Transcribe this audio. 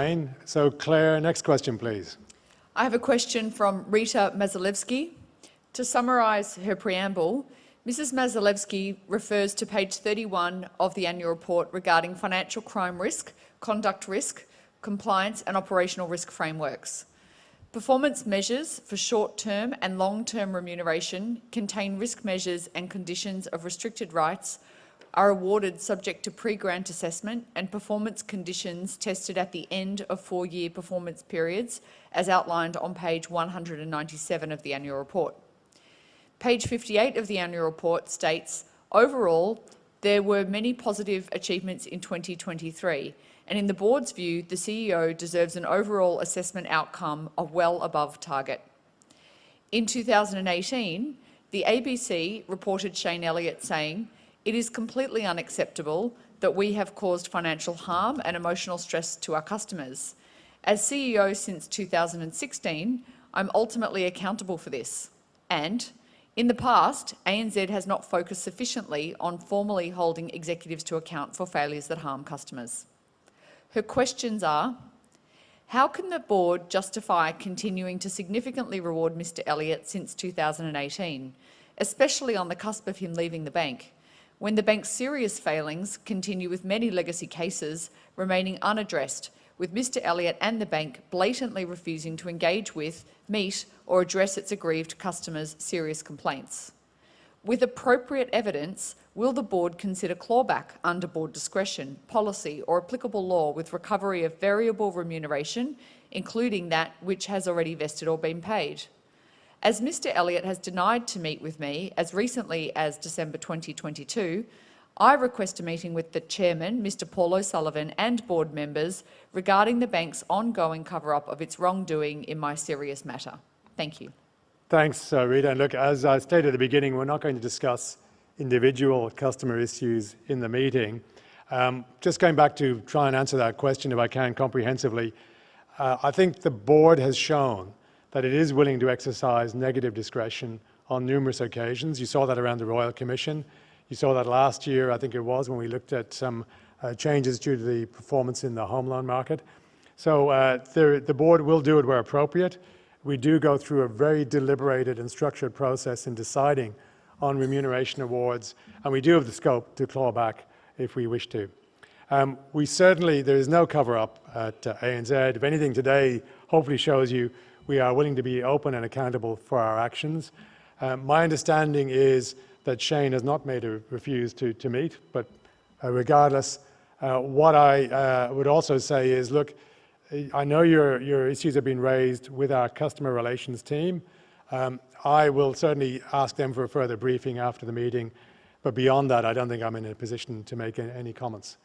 Shane. So Claire, next question, please. I have a question from Rita Mazalevsky. To summarise her preamble, Mrs. Mazalevsky refers to page 31 of the annual report regarding financial crime risk, conduct risk, compliance and operational risk frameworks. Performance measures for short-term and long-term remuneration contain risk measures and conditions of restricted rights, are awarded subject to pre-grant assessment and performance conditions tested at the end of 4-year performance periods, as outlined on page 197 of the annual report. Page 58 of the annual report states, overall, there were many positive achievements in 2023, and in the board's view, the CEO deserves an overall assessment outcome of well above target. In 2018, the ABC reported Shayne Elliott saying, "It is completely unacceptable that we have caused financial harm and emotional stress to our customers. As CEO since 2016, I'm ultimately accountable for this. And in the past, ANZ has not focused sufficiently on formally holding executives to account for failures that harm customers." Her questions are, how can the board justify continuing to significantly reward Mr. Elliott since 2018, especially on the cusp of him leaving the bank, when the bank's serious failings continue with many legacy cases remaining unaddressed, with Mr. Elliott and the bank blatantly refusing to engage with, meet or address its aggrieved customers' serious complaints? With appropriate evidence, will the board consider clawback under board discretion, policy or applicable law with recovery of variable remuneration, including that which has already vested or been paid? As Mr. Elliott has denied to meet with me as recently as December 2022, I request a meeting with the chairman, Mr. Paul O'Sullivan, and board members regarding the bank's ongoing cover-up of its wrongdoing in my serious matter. Thank you. Thanks, Rita. And look, as I stated at the beginning, we're not going to discuss individual customer issues in the meeting. Just going back to try and answer that question, if I can, comprehensively, I think the board has shown that it is willing to exercise negative discretion on numerous occasions. You saw that around the Royal Commission. You saw that last year, I think it was, when we looked at some changes due to the performance in the home loan market. So the board will do it where appropriate. We do go through a very deliberated and structured process in deciding on remuneration awards, and we do have the scope to claw back if we wish to. There is no cover-up at ANZ. If anything, today hopefully shows you we are willing to be open and accountable for our actions. My understanding is that Shane has not made a refuse to meet, but regardless, what I would also say is, look, I know your issues have been raised with our customer relations team. I will certainly ask them for a further briefing after the meeting, but beyond that, I don't think I'm in a position to make any comments.